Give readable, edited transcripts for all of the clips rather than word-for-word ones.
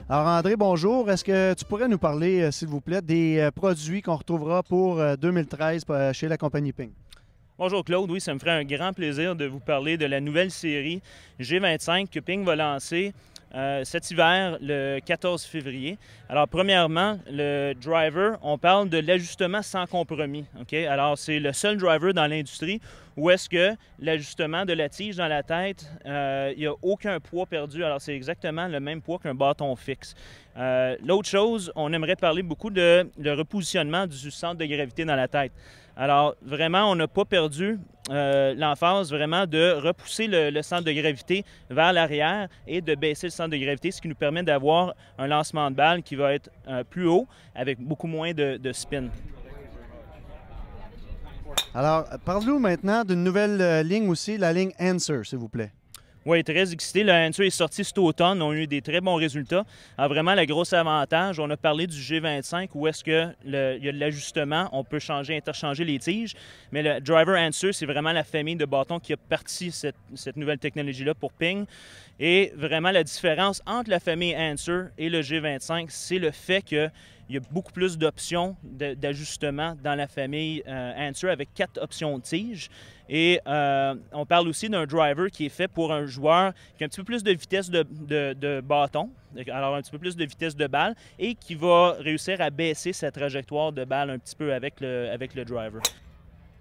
Alors André, bonjour. Est-ce que tu pourrais nous parler, s'il vous plaît, des produits qu'on retrouvera pour 2013 chez la compagnie Ping? Bonjour Claude, oui, ça me ferait un grand plaisir de vous parler de la nouvelle série G25 que Ping va lancer cet hiver, le 14 février. Alors, premièrement, le driver, on parle de l'ajustement sans compromis. OK? Alors, c'est le seul driver dans l'industrie où est-ce que l'ajustement de la tige dans la tête, il n'y a aucun poids perdu. Alors, c'est exactement le même poids qu'un bâton fixe. L'autre chose, on aimerait parler beaucoup de le repositionnement du centre de gravité dans la tête. Alors, vraiment, on n'a pas perdu l'emphase vraiment de repousser le centre de gravité vers l'arrière et de baisser le centre de gravité, ce qui nous permet d'avoir un lancement de balle qui va être plus haut avec beaucoup moins de spin. Alors, parle-nous maintenant d'une nouvelle ligne aussi, la ligne Answer, s'il vous plaît. Oui, très excité. Le Answer est sorti cet automne. On a eu des très bons résultats. Alors, vraiment, le gros avantage, on a parlé du G25 où est-ce qu'il y a de l'ajustement. On peut interchanger les tiges. Mais le Driver Answer, c'est vraiment la famille de bâtons qui a parti cette nouvelle technologie-là pour Ping. Et vraiment, la différence entre la famille Answer et le G25, c'est le fait qu'il y a beaucoup plus d'options d'ajustement dans la famille Answer avec 4 options de tige. Et on parle aussi d'un driver qui est fait pour un joueur qui a un petit peu plus de vitesse de bâton, alors un petit peu plus de vitesse de balle, et qui va réussir à baisser sa trajectoire de balle un petit peu avec le driver.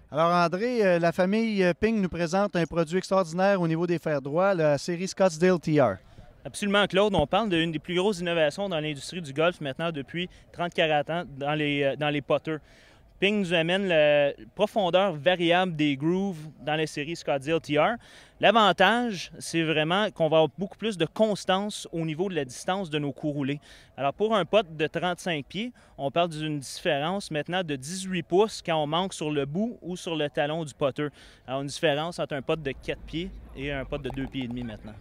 Alors André, la famille Ping nous présente un produit extraordinaire au niveau des fers droits, la série Scottsdale TR. Absolument, Claude. On parle d'une des plus grosses innovations dans l'industrie du golf maintenant depuis 30-40 ans dans les putters. Ping nous amène la profondeur variable des grooves dans la série Scottsdale TR. L'avantage, c'est vraiment qu'on va avoir beaucoup plus de constance au niveau de la distance de nos coups roulés. Alors, pour un putt de 35 pieds, on parle d'une différence maintenant de 18 pouces quand on manque sur le bout ou sur le talon du putter. Alors, une différence entre un putt de 4 pieds et un putt de 2 pieds et demi maintenant.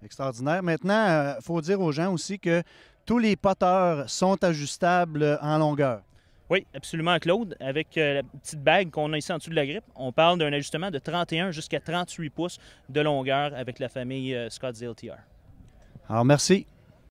Extraordinaire. Maintenant, il faut dire aux gens aussi que tous les putters sont ajustables en longueur. Oui, absolument, Claude. Avec la petite bague qu'on a ici en dessous de la grippe, on parle d'un ajustement de 31 jusqu'à 38 pouces de longueur avec la famille Scottsdale TR. Alors, merci.